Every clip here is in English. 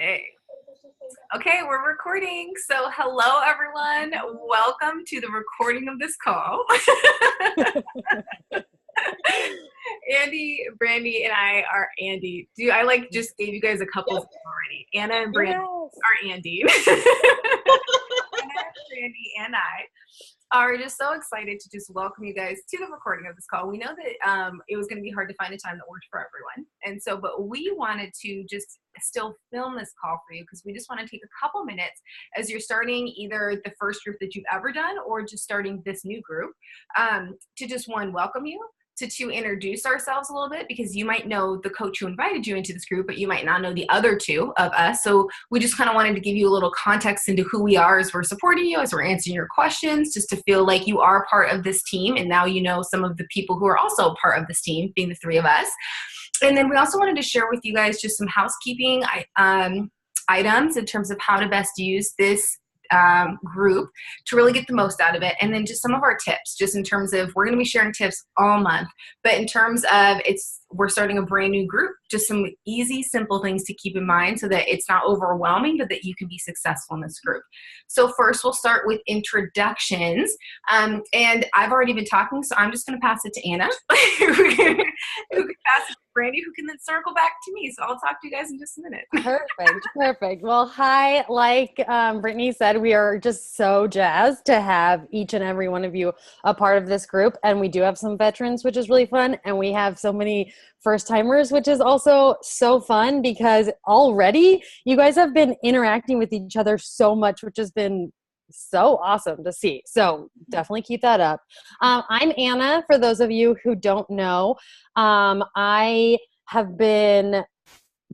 Okay. Okay, we're recording. So hello, everyone. Welcome to the recording of this call. Andy, Brandy, and I are Andy. I just gave you guys a couple of names already. Anna and Brandy are Andy. Anna, Brandy, and I are just so excited to just welcome you guys to the recording of this call. We know that it was going to be hard to find a time that worked for everyone. And so, but we wanted to just still film this call for you because we just want to take a couple minutes as you're starting either the first group that you've ever done or just starting this new group to just welcome you, to introduce ourselves a little bit, because you might know the coach who invited you into this group, but you might not know the other two of us. So we just kind of wanted to give you a little context into who we are as we're supporting you, as we're answering your questions, just to feel like you are part of this team. And now you know some of the people who are also part of this team, being the three of us. And then we also wanted to share with you guys just some housekeeping items in terms of how to best use this group to really get the most out of it. And then just some of our tips, just in terms of, we're going to be sharing tips all month, but in terms of we're starting a brand new group, just some easy, simple things to keep in mind so that it's not overwhelming, but that you can be successful in this group. So first we'll start with introductions. And I've already been talking, so I'm just going to pass it to Anna, who can pass it to Brandy, who can then circle back to me. So I'll talk to you guys in just a minute. Perfect. Well, hi, like Brittany said, we are just so jazzed to have each and every one of you a part of this group. And we do have some veterans, which is really fun. And we have so many first timers, which is also so fun because already you guys have been interacting with each other so much, which has been so awesome to see. So definitely keep that up. I'm Anna, for those of you who don't know. I have been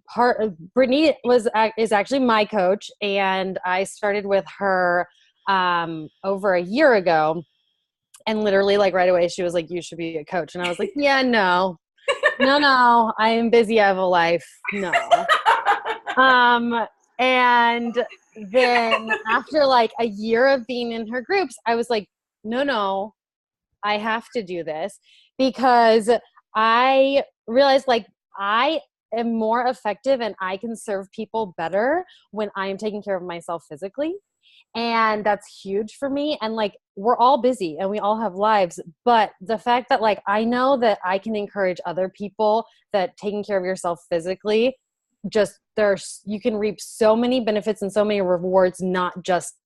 part of, Brittany is actually my coach, and I started with her over a year ago. And literally, like, right away, she was like, "You should be a coach." And I was like, "Yeah, no, I am busy. I have a life. No." And then after like a year of being in her groups, I was like, no, I have to do this, because I realized like I am more effective and I can serve people better when I am taking care of myself physically. And that's huge for me. And like, we're all busy and we all have lives, but the fact that like, I know that I can encourage other people that taking care of yourself physically, you can reap so many benefits and so many rewards, not just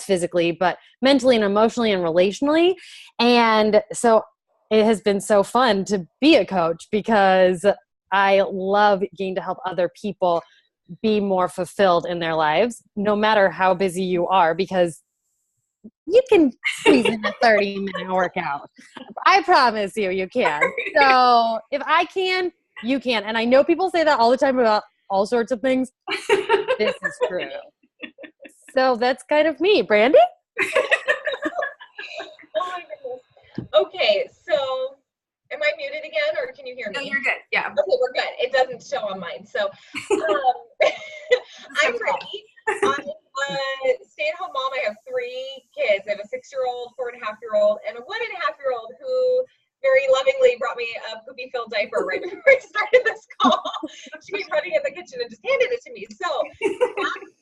physically, but mentally and emotionally and relationally. And so it has been so fun to be a coach because I love getting to help other people be more fulfilled in their lives, no matter how busy you are, because you can squeeze in a 30-minute workout. I promise you can. So if I can, you can. And I know people say that all the time about all sorts of things. This is true. So that's kind of me. Brandy? Oh my goodness. Okay, so am I muted again, or can you hear me? No, you're good. Yeah. Okay, we're good. It doesn't show on mine. So I'm Brittany. I'm a stay-at-home mom. I have 3 kids. I have a 6-year-old, 4.5-year-old, and a 1.5-year-old who very lovingly brought me a poopy-filled diaper right before I started this call. She came running in the kitchen and just handed it to me. So that's,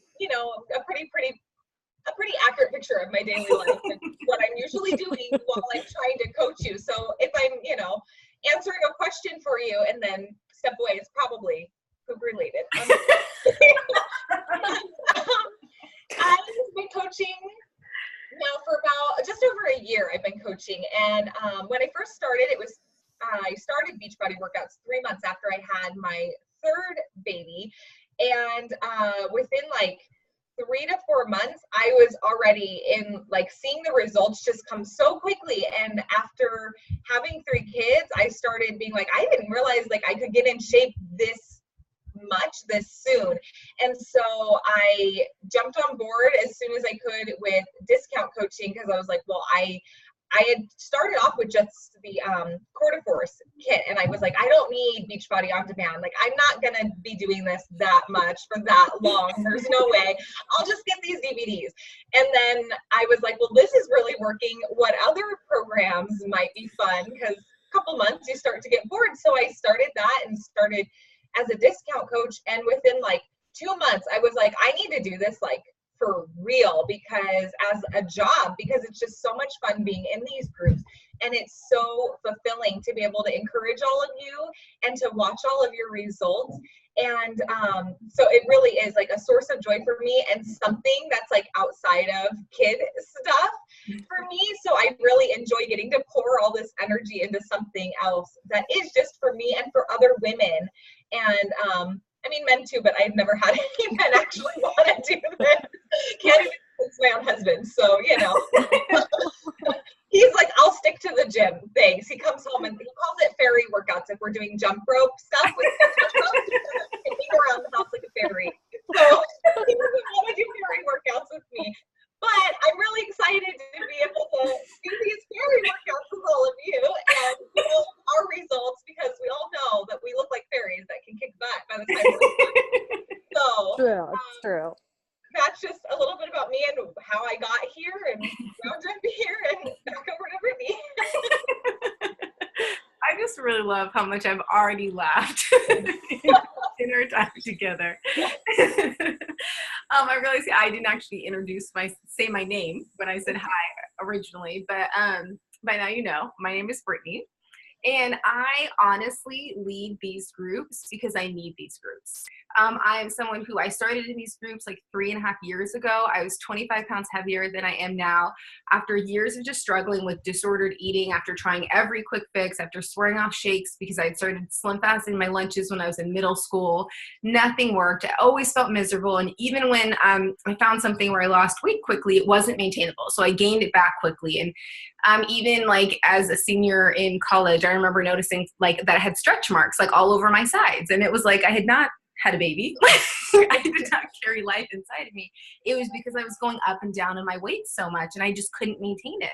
a pretty accurate picture of my daily life and what I'm usually doing while I'm trying to coach you. So if I'm, answering a question for you and then step away, it's probably poop related. I've been coaching now for about just over a year. I've been coaching, and when I first started, I started Beachbody workouts 3 months after I had my 3rd baby, and within like 3 to 4 months, I was already in like seeing the results just come so quickly. And after having 3 kids, I started being like, I didn't realize like I could get in shape this soon. And so I jumped on board as soon as I could with discount coaching, because I was like, well, I had started off with just the Force kit, and I was like, I don't need Beachbody on demand. Like, I'm not gonna be doing this that much for that long. There's no way. I'll just get these DVDs. And then I was like, well, this is really working. What other programs might be fun? Because a couple months you start to get bored. So I started that and started as a discount coach, and within like 2 months, I was like, I need to do this like for real, because as a job, because it's just so much fun being in these groups, and it's so fulfilling to be able to encourage all of you and to watch all of your results. And so it really is like a source of joy for me, and something that's like outside of kid stuff for me. So I really enjoy getting to pour all this energy into something else that is just for me and for other women. And I mean, men too, but I've never had any men actually want to do this. Can't even fix my own husband. So, you know, he's like, I'll stick to the gym. Thanks. He comes home and he calls it fairy workouts. If we're doing jump rope stuff with kicking around the house like a fairy. So he doesn't want to do fairy workouts with me. But I'm really excited to be able to do these fairy workouts with all of you and our results, because we all know that we look like fairies that can kick butt by the time we're done. So True, it's true. That's just a little bit about me and how I got here, and now to be here, and back over to Brittany. I just really love how much I've already laughed in our time together. I realized I didn't actually say my name when I said hi originally, but by now you know, my name is Brittany. And I honestly lead these groups because I need these groups. I am someone who I started in these groups like 3.5 years ago. I was 25 pounds heavier than I am now. After years of just struggling with disordered eating, after trying every quick fix, after swearing off shakes because I'd started slim fasting my lunches when I was in middle school, nothing worked. I always felt miserable. And even when I found something where I lost weight quickly, it wasn't maintainable. So I gained it back quickly. And even like as a senior in college, I remember noticing like that I had stretch marks like all over my sides. And it was like I had not had a baby. I did not carry life inside of me. It was because I was going up and down in my weight so much and I just couldn't maintain it.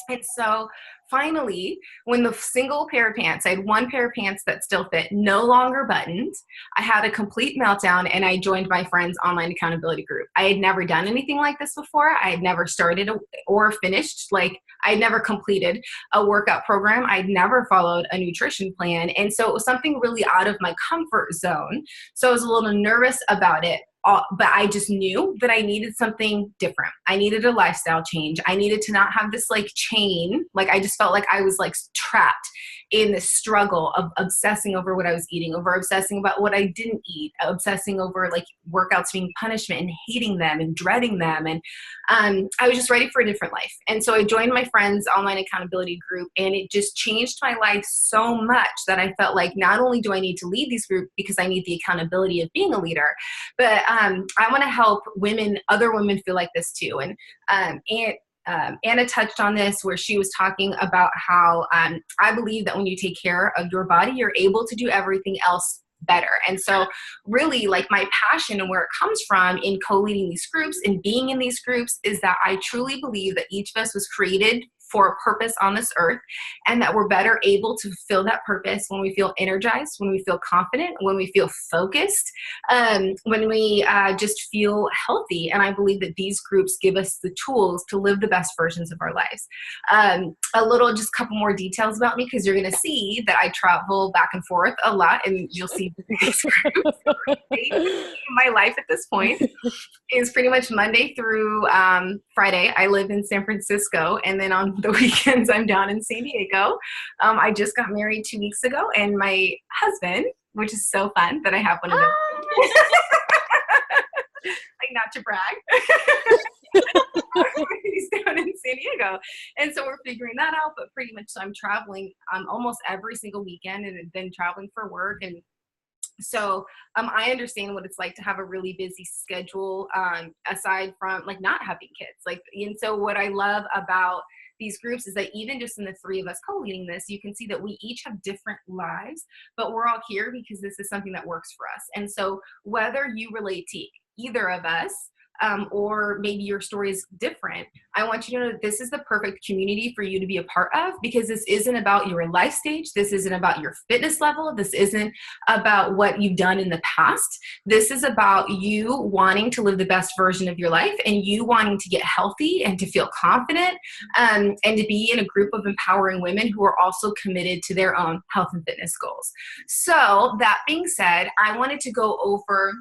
And so finally, when the single pair of pants, I had one pair of pants that still fit, no longer buttoned, I had a complete meltdown and I joined my friend's online accountability group. I had never done anything like this before. I had never started or finished, like I had never completed a workout program. I'd never followed a nutrition plan. And so it was something really out of my comfort zone. So I was a little nervous about it. But I just knew that I needed something different. I needed a lifestyle change. I needed to not have this like chain. Like I just felt like I was like trapped in this struggle of obsessing over what I was eating, over obsessing about what I didn't eat, obsessing over like workouts being punishment and hating them and dreading them. And I was just ready for a different life. And so I joined my friend's online accountability group, and it just changed my life so much that I felt like not only do I need to lead this group because I need the accountability of being a leader, but I want to help women, other women feel like this too. And Anna touched on this where she was talking about how I believe that when you take care of your body, you're able to do everything else better. And so really like my passion and where it comes from in co-leading these groups and being in these groups is that I truly believe that each of us was created for a purpose on this earth, and that we're better able to fulfill that purpose when we feel energized, when we feel confident, when we feel focused, when we just feel healthy. And I believe that these groups give us the tools to live the best versions of our lives. Just a couple more details about me, because you're going to see that I travel back and forth a lot, and you'll see these groups. My life at this point is pretty much Monday through Friday. I live in San Francisco, and then on the weekends I'm down in San Diego. I just got married 2 weeks ago, and my husband, which is so fun that I have one of them. Like, not to brag. He's down in San Diego. And so we're figuring that out, but pretty much I'm traveling almost every single weekend, and then traveling for work. And so I understand what it's like to have a really busy schedule, aside from like not having kids. And so what I love about these groups is that even just in the three of us co-leading this, you can see that we each have different lives, but we're all here because this is something that works for us. And so whether you relate to either of us, or maybe your story is different, I want you to know that this is the perfect community for you to be a part of, because this isn't about your life stage. This isn't about your fitness level. This isn't about what you've done in the past. This is about you wanting to live the best version of your life, and you wanting to get healthy and to feel confident, and to be in a group of empowering women who are also committed to their own health and fitness goals. So that being said, I wanted to go over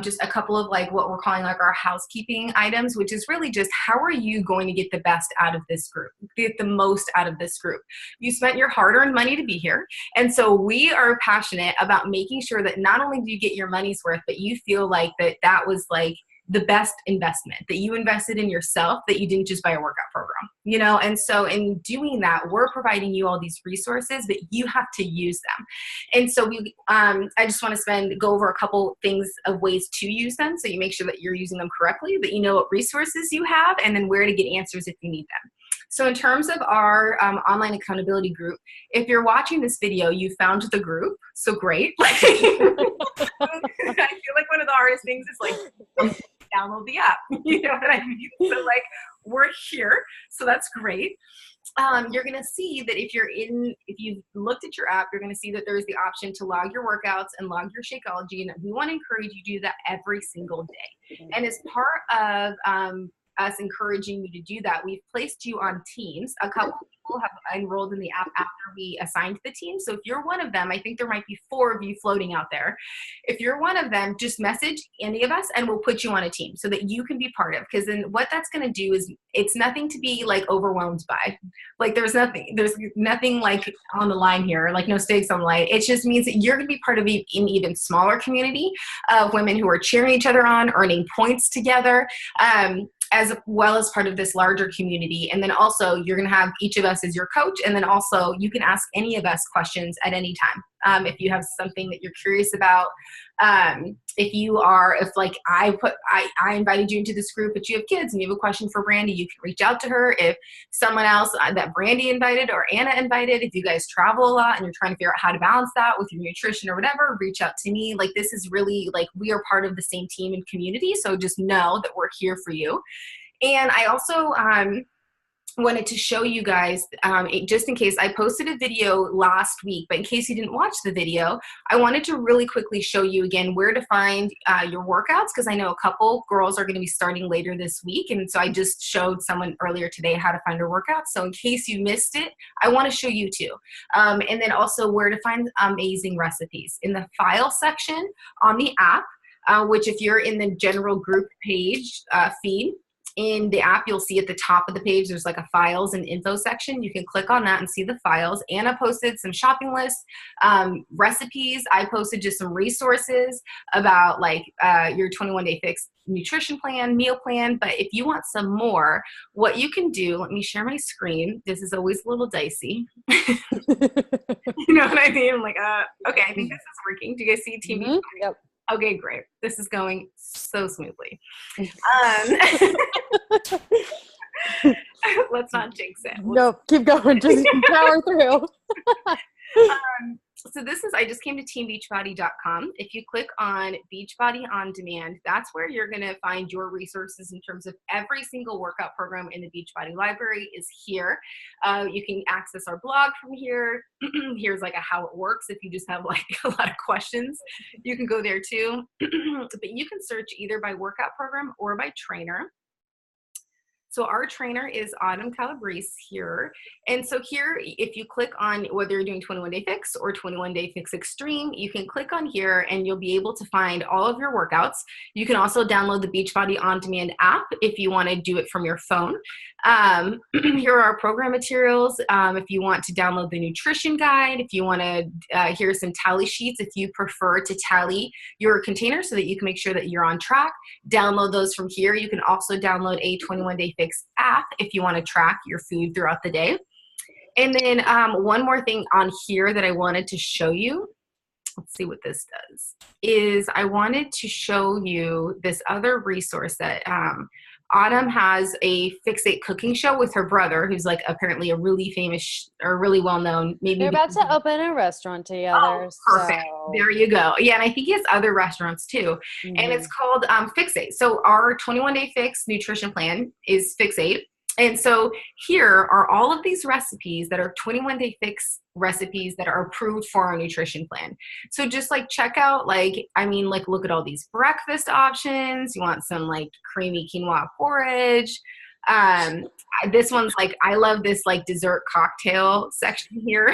just a couple of like what we're calling like our housekeeping items, which is really just how are you going to get the best out of this group, get the most out of this group. You spent your hard-earned money to be here. And so we are passionate about making sure that not only do you get your money's worth, but you feel like that was like the best investment, that you invested in yourself, that you didn't just buy a workout program, you know? And so in doing that, we're providing you all these resources, but you have to use them. And so I just want to go over a couple things of ways to use them. So you make sure that you're using them correctly, that you know what resources you have, and then where to get answers if you need them. So in terms of our online accountability group, if you're watching this video, you found the group, so great. I feel like one of the hardest things is like, download the app, you know what I mean? So like, we're here, so that's great. You're gonna see that if you've looked at your app, you're gonna see that there's the option to log your workouts and log your Shakeology, and we wanna encourage you to do that every single day. And as part of us encouraging you to do that, we've placed you on teams. A couple people have enrolled in the app after we assigned the team. So if you're one of them, I think there might be 4 of you floating out there. If you're one of them, just message any of us and we'll put you on a team so that you can be part of. Because then what that's going to do is it's nothing to be like overwhelmed by. Like there's nothing like on the line here, like no stakes on the line. It just means that you're going to be part of an even smaller community of women who are cheering each other on, earning points together. As well as part of this larger community. And then also you're going to have each of us as your coach. And then also you can ask any of us questions at any time. If you have something that you're curious about, if like I invited you into this group, but you have kids and you have a question for Brandy, you can reach out to her. If someone else that Brandy invited or Anna invited, if you guys travel a lot and you're trying to figure out how to balance that with your nutrition or whatever, reach out to me. Like this is really like, we are part of the same team and community. So just know that we're here for you. And I also, wanted to show you guys, just in case, I posted a video last week, but in case you didn't watch the video, I wanted to really quickly show you again where to find your workouts, because I know a couple girls are going to be starting later this week, and so I just showed someone earlier today how to find her workouts. So in case you missed it, I want to show you too. And then also where to find amazing recipes. In the file section on the app, which if you're in the general group page feed, in the app, you'll see at the top of the page, there's like a files and info section. You can click on that and see the files. Anna posted some shopping lists, recipes. I posted just some resources about like your 21-day fix nutrition plan, meal plan. But if you want some more, what you can do, let me share my screen. This is always a little dicey. You know what I mean? I'm like, okay, I think this is working. Do you guys see TV? Mm-hmm. Yep. Okay, great. This is going so smoothly. Let's not jinx it. Nope, keep going. Just power through. So this is, I just came to teambeachbody.com. If you click on Beachbody On Demand, that's where you're going to find your resources in terms of every single workout program in the Beachbody library is here. You can access our blog from here. Here's like a how it works. If you just have like a lot of questions, you can go there too. But you can search either by workout program or by trainer. So our trainer is Autumn Calabrese here. And so here, if you click on whether you're doing 21-day fix or 21-day fix extreme, you can click on here and you'll be able to find all of your workouts. You can also download the Beachbody On Demand app if you want to do it from your phone. Here are our program materials. If you want to download the nutrition guide, if you want to, here's some tally sheets if you prefer to tally your container so that you can make sure that you're on track. Download those from here. You can also download a 21-day fix app if you want to track your food throughout the day. And then one more thing on here that I wanted to show you, let's see what this does, is I wanted to show you this other resource that Autumn has a Fixate cooking show with her brother, who's like apparently a really famous or really well-known. Maybe they're about to open a restaurant together. Oh, perfect. So. There you go. Yeah, and I think he has other restaurants too. Mm-hmm. And it's called Fixate. So our 21-day fix nutrition plan is Fixate. And so here are all of these recipes that are 21-day fix recipes that are approved for our nutrition plan. So just like check out, like, I mean, like look at all these breakfast options. You want some like creamy quinoa porridge. This one's like, I love this like dessert cocktail section here.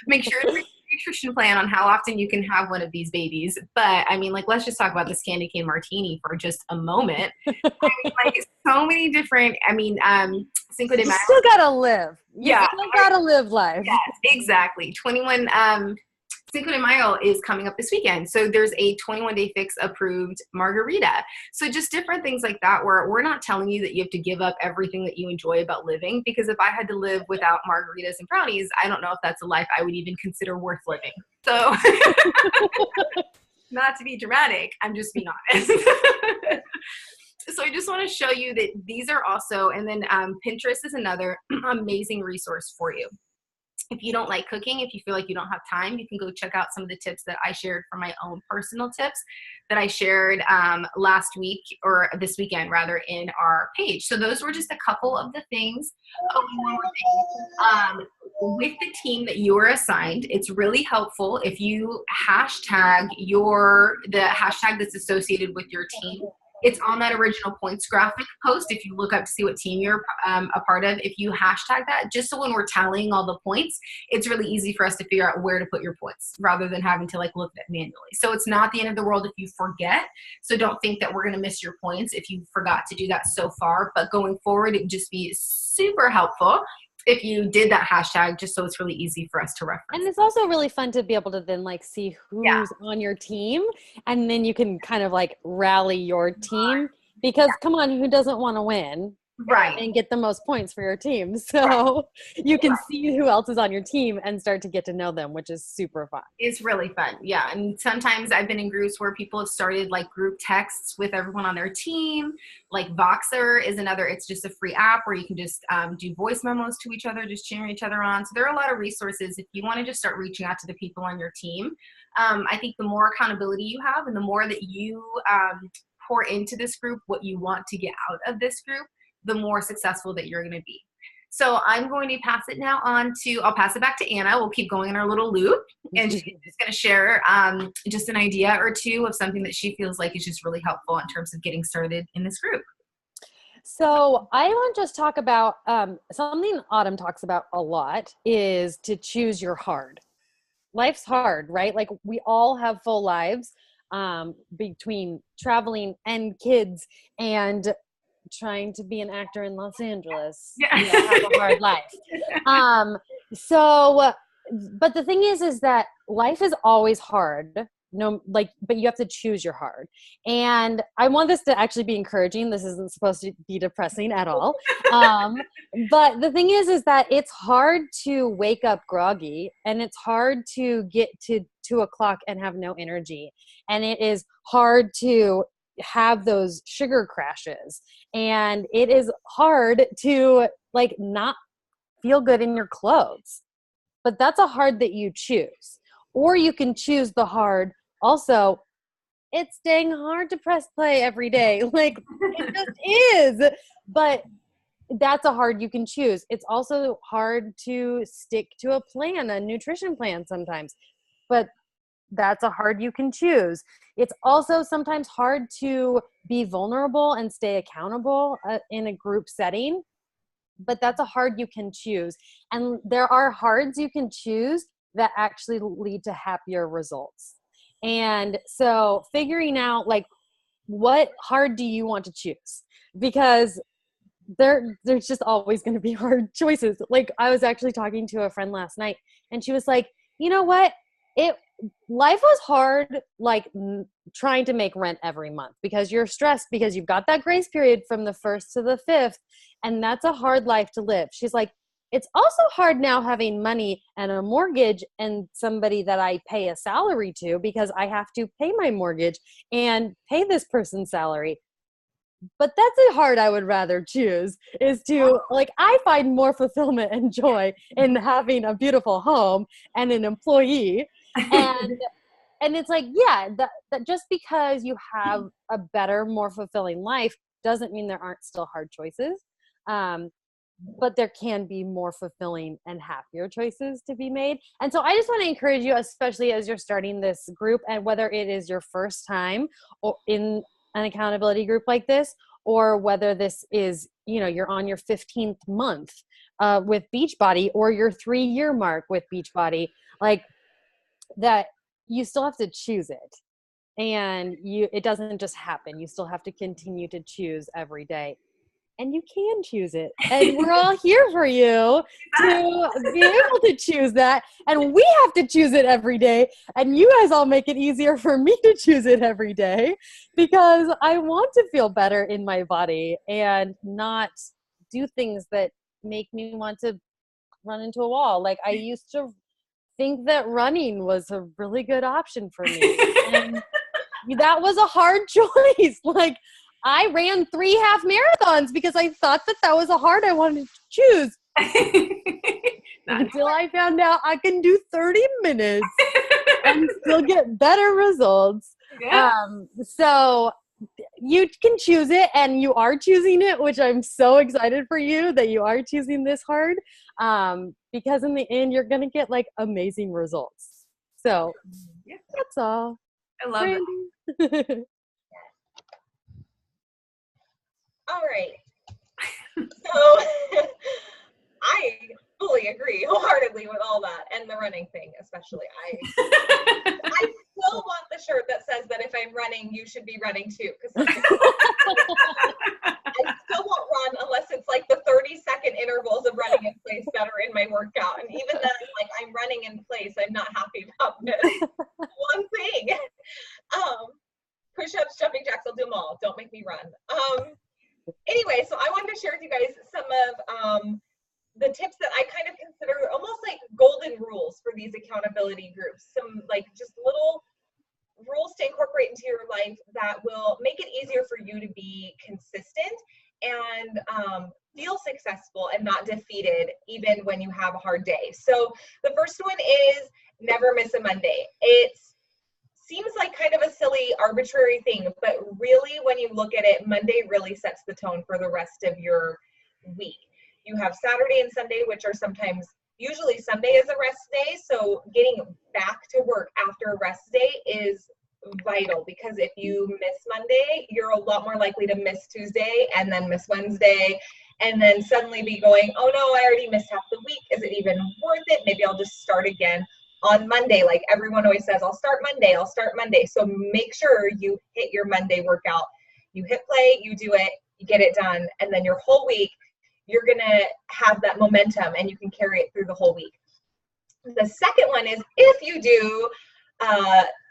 Make sure to nutrition plan on how often you can have one of these babies. But I mean, like, let's just talk about this candy cane martini for just a moment. I mean, like, so many different, I mean, Cinco de You Mayo. still gotta live. You Yeah. still gotta live life. Yes, exactly. 21, Cinco de Mayo is coming up this weekend. So there's a 21-day fix approved margarita. So just different things like that, where we're not telling you that you have to give up everything that you enjoy about living, because if I had to live without margaritas and brownies, I don't know if that's a life I would even consider worth living. So not to be dramatic, I'm just being honest. So I just want to show you that these are also, and then Pinterest is another amazing resource for you. If you don't like cooking, if you feel like you don't have time, you can go check out some of the tips that I shared for my own personal tips that I shared last week, or this weekend rather, in our page. So those were just a couple of the things. Oh, one more thing. With the team that you are assigned, it's really helpful if you hashtag the hashtag that's associated with your team. It's on that original points graphic post. If you look up to see what team you're a part of, if you hashtag that, just so when we're tallying all the points, it's really easy for us to figure out where to put your points rather than having to like look at it manually. So it's not the end of the world if you forget. So don't think that we're going to miss your points if you forgot to do that so far. But going forward, it would just be super helpful if you did that hashtag, just so it's really easy for us to reference. And it's also really fun to be able to then like see who's on your team, and then you can kind of like rally your team, because come on, who doesn't want to win? Right. And get the most points for your team. So you can see who else is on your team and start to get to know them, which is super fun. It's really fun. Yeah. And sometimes I've been in groups where people have started like group texts with everyone on their team. Like Voxer is another, it's just a free app where you can just do voice memos to each other, just cheering each other on. So there are a lot of resources if you want to just start reaching out to the people on your team. I think the more accountability you have and the more that you pour into this group, what you want to get out of this group, the more successful that you're going to be. So I'm going to pass it now on to, I'll pass it back to Anna. We'll keep going in our little loop, and she's just going to share just an idea or two of something that she feels like is just really helpful in terms of getting started in this group. So I want to just talk about something Autumn talks about a lot, is to choose your hard. Life's hard, right? Like we all have full lives between traveling and kids and trying to be an actor in Los Angeles. Yeah. You know, have a hard life. But the thing is that life is always hard. But you have to choose your hard. And I want this to actually be encouraging. This isn't supposed to be depressing at all. But the thing is that it's hard to wake up groggy, and it's hard to get to 2:00 and have no energy. And it is hard to have those sugar crashes, and it is hard to like not feel good in your clothes. But that's a hard that you choose. Or you can choose the hard also, it's dang hard to press play every day. Like it just is. But that's a hard you can choose. It's also hard to stick to a plan, a nutrition plan sometimes. But that's a hard you can choose. It's also sometimes hard to be vulnerable and stay accountable in a group setting, but that's a hard you can choose. And there are hards you can choose that actually lead to happier results. And so figuring out like what hard do you want to choose? Because there's just always going to be hard choices. Like I was actually talking to a friend last night, and she was like, you know what? Life was hard, like trying to make rent every month because you're stressed because you've got that grace period from the 1st to the 5th. And that's a hard life to live. She's like, it's also hard now having money and a mortgage and somebody that I pay a salary to because I have to pay my mortgage and pay this person's salary. But that's a hard I would rather choose, is to like, I find more fulfillment and joy in having a beautiful home and an employee. And it's like, yeah, that just because you have a better, more fulfilling life doesn't mean there aren't still hard choices. But there can be more fulfilling and happier choices to be made. And so I just want to encourage you, especially as you're starting this group, and whether it is your first time or in an accountability group like this, or whether this is, you're on your 15th month with Beachbody or your 3-year mark with Beachbody, like that you still have to choose it. And it doesn't just happen. You still have to continue to choose every day. And you can choose it. And we're all here for you to be able to choose that. And we have to choose it every day. And you guys all make it easier for me to choose it every day, because I want to feel better in my body and not do things that make me want to run into a wall. Like, I used to think that running was a really good option for me. And that was a hard choice. Like, I ran 3 half marathons because I thought that was a hard I wanted to choose. Until I found out I can do 30 minutes and still get better results. Yeah. So you can choose it, and you are choosing it, which I'm so excited for you that you are choosing this hard, because in the end, you're going to get like amazing results. So that's all. I love it. All right. So I fully agree wholeheartedly with all that, and the running thing especially. I still want the shirt that says that if I'm running, you should be running too. Because I still won't run unless it's like the 30-second intervals of running in place that are in my workout. And even then, I'm running in place. I'm not happy about this one thing. Push-ups, jumping jacks, I'll do them all. Don't make me run. Anyway, so I wanted to share with you guys some of the tips that I kind of consider almost like golden rules for these accountability groups. Some just little rules to incorporate into your life that will make it easier for you to be consistent and feel successful and not defeated even when you have a hard day. So the first one is never miss a Monday. It seems like kind of a silly, arbitrary thing, but really when you look at it, Monday really sets the tone for the rest of your week. You have Saturday and Sunday, which are usually Sunday is a rest day. So getting back to work after a rest day is vital, because if you miss Monday, you're a lot more likely to miss Tuesday and then miss Wednesday, and then suddenly be going, oh no, I already missed half the week. Is it even worth it? Maybe I'll just start again on Monday. Like everyone always says, I'll start Monday. So make sure you hit your Monday workout. You hit play, you do it, you get it done, and then your whole week, you're going to have that momentum and you can carry it through the whole week. The second one is, if you do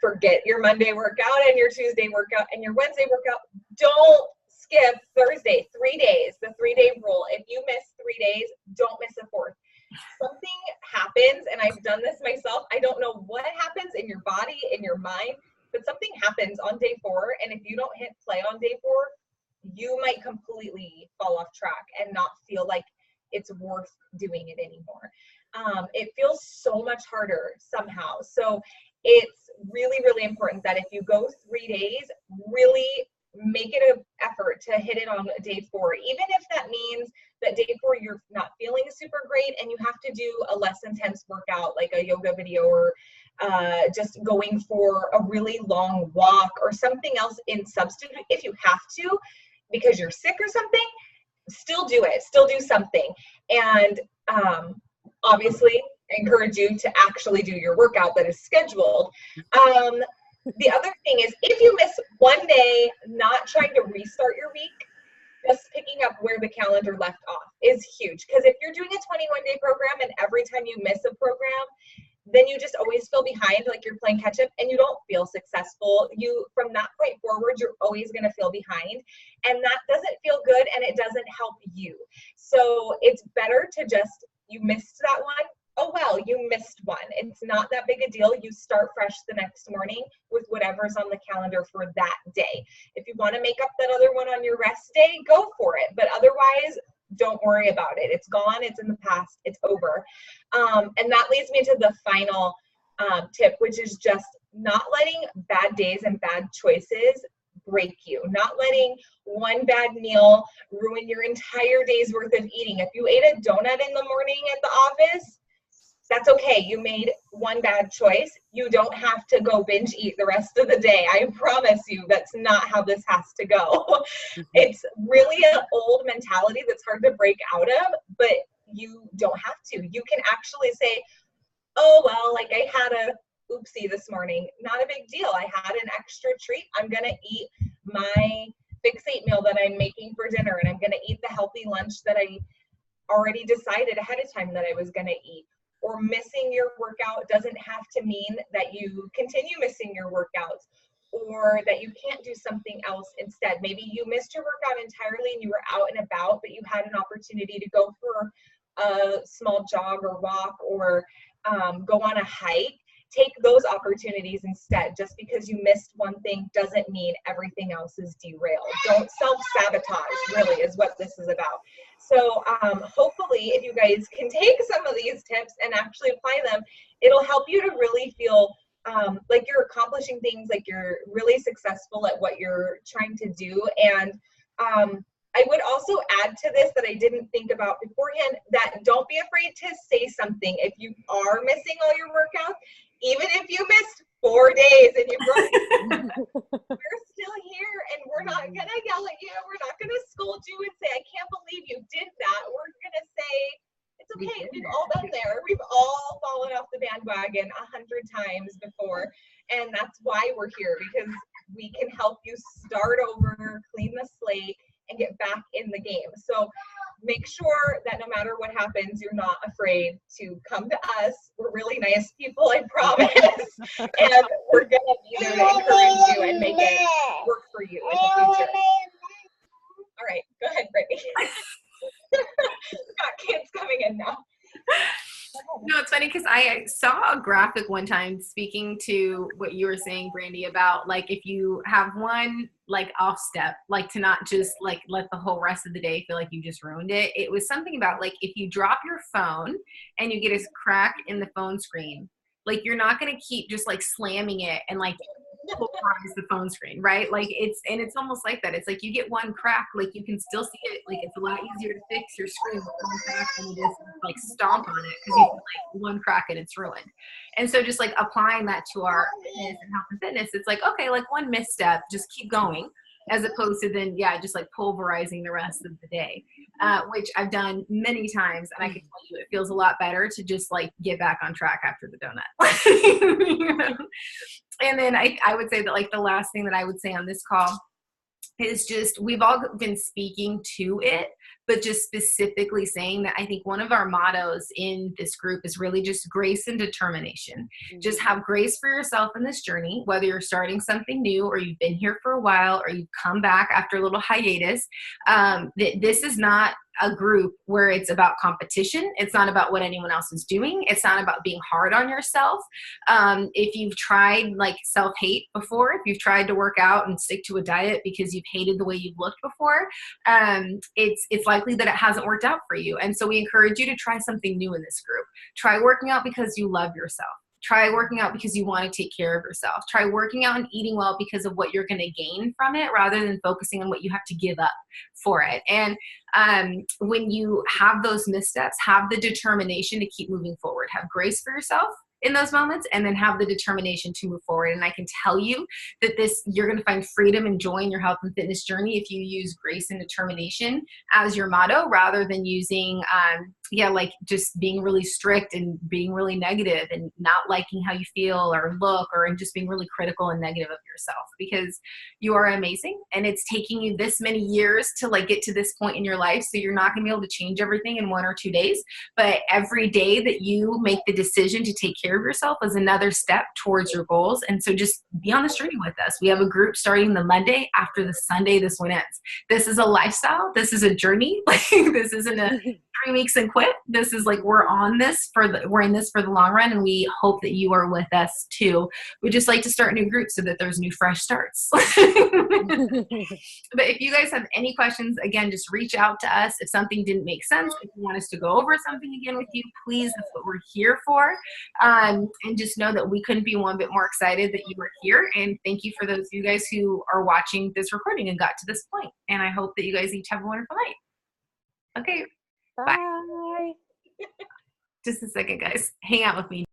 forget your Monday workout and your Tuesday workout and your Wednesday workout, don't skip Thursday, 3 days, the 3-day rule. If you miss 3 days, don't miss a fourth. Something happens, and I've done this myself. I don't know what happens in your body, in your mind, but something happens on day 4. And if you don't hit play on day 4, you might completely fall off track and not feel like it's worth doing it anymore. It feels so much harder somehow. So it's really, really important that if you go 3 days, really make it an effort to hit it on day 4, even if that means that day 4 you're not feeling super great and you have to do a less intense workout like a yoga video, or just going for a really long walk or something else in substitute. If you have to because you're sick or something, still do it, still do something. And obviously I encourage you to actually do your workout that is scheduled. The other thing is, if you miss one day, not trying to restart your week, just picking up where the calendar left off is huge. Because if you're doing a 21-day program and every time you miss a program, then you just always feel behind, like you're playing catch up, and you don't feel successful. From that point forward, you're always going to feel behind, and that doesn't feel good, and it doesn't help you. So it's better to just, you missed that one. Oh, well, you missed one. It's not that big a deal. You start fresh the next morning with whatever's on the calendar for that day. If you want to make up that other one on your rest day, go for it. But otherwise, don't worry about it. It's gone. It's in the past. It's over. And that leads me to the final tip, which is just not letting bad days and bad choices break you. Not letting one bad meal ruin your entire day's worth of eating. If you ate a donut in the morning at the office, that's okay. You made one bad choice. You don't have to go binge eat the rest of the day. I promise you that's not how this has to go. It's really an old mentality that's hard to break out of, but you don't have to. You can actually say, oh, well, like I had a oopsie this morning. Not a big deal. I had an extra treat. I'm going to eat my fix-ate meal that I'm making for dinner, and I'm going to eat the healthy lunch that I already decided ahead of time that I was going to eat. Or missing your workout doesn't have to mean that you continue missing your workouts or that you can't do something else instead. Maybe you missed your workout entirely and you were out and about, but you had an opportunity to go for a small jog or walk or go on a hike. Take those opportunities instead. Just because you missed one thing doesn't mean everything else is derailed. Don't self-sabotage, really, is what this is about. So hopefully, if you guys can take some of these tips and actually apply them, it'll help you to really feel like you're accomplishing things, like you're really successful at what you're trying to do. And I would also add to this that I didn't think about beforehand, that don't be afraid to say something. If you are missing all your workouts, even if you missed 4 days and you broke, we're still here and we're not going to yell at you. We're not going to scold you and say, I can't believe you did that. We're going to say, it's okay. We've all been there. We've all fallen off the bandwagon 100 times before. And that's why we're here, because we can help you start over, clean the slate, and get back in the game. So make sure that no matter what happens, you're not afraid to come to us. We're really nice people, I promise. And we're going to be there to encourage you and make it work for you in the future. All right, go ahead, Brittany. Got kids coming in now. No, it's funny because I saw a graphic one time speaking to what you were saying, Brandy, about like if you have one like off step, like to not just like let the whole rest of the day feel like you just ruined it. It was something about like if you drop your phone and you get a crack in the phone screen, like you're not going to keep just like slamming it and like pulverize the phone screen, right? Like it's almost like that. It's like you get one crack, like you can still see it. Like it's a lot easier to fix your screen with one crack than it is to, like stomp on it because you feel like one crack and it's ruined. And so just like applying that to our fitness and health and fitness, it's like, okay, like one misstep, just keep going, as opposed to then, yeah, just like pulverizing the rest of the day, which I've done many times. And I can tell you, it feels a lot better to just like get back on track after the donut. You know? And then I would say that like the last thing that I would say on this call is just, we've all been speaking to it, but just specifically saying that I think one of our mottos in this group is really just grace and determination. Just have grace for yourself in this journey, whether you're starting something new or you've been here for a while or you've come back after a little hiatus. This is not a group where it's about competition. It's not about what anyone else is doing. It's not about being hard on yourself. If you've tried like self-hate before, if you've tried to work out and stick to a diet because you've hated the way you've looked before, it's likely that it hasn't worked out for you. And so we encourage you to try something new in this group. Try working out because you love yourself. Try working out because you want to take care of yourself. Try working out and eating well because of what you're going to gain from it rather than focusing on what you have to give up for it. And when you have those missteps, have the determination to keep moving forward. Have grace for yourself in those moments, and then have the determination to move forward. And I can tell you that you're going to find freedom and joy in your health and fitness journey if you use grace and determination as your motto rather than using, like just being really strict and being really negative and not liking how you feel or look, or just being really critical and negative of yourself, because you are amazing and it's taking you this many years to like get to this point in your life. So you're not going to be able to change everything in 1 or 2 days, but every day that you make the decision to take care of yourself is another step towards your goals. And so just be on this journey with us. We have a group starting the Monday after the Sunday this one ends. This is a lifestyle. This is a journey. Like this isn't a 3 weeks and quit. This is like, we're in this for the long run. And we hope that you are with us too. We just like to start new groups so that there's new fresh starts. But if you guys have any questions, again, just reach out to us. If something didn't make sense, if you want us to go over something again with you, please, that's what we're here for. And just know that we couldn't be one bit more excited that you were here. And thank you for those of you guys who are watching this recording and got to this point. And I hope that you guys each have a wonderful night. Okay. Bye. Bye. Just a second, guys. Hang out with me.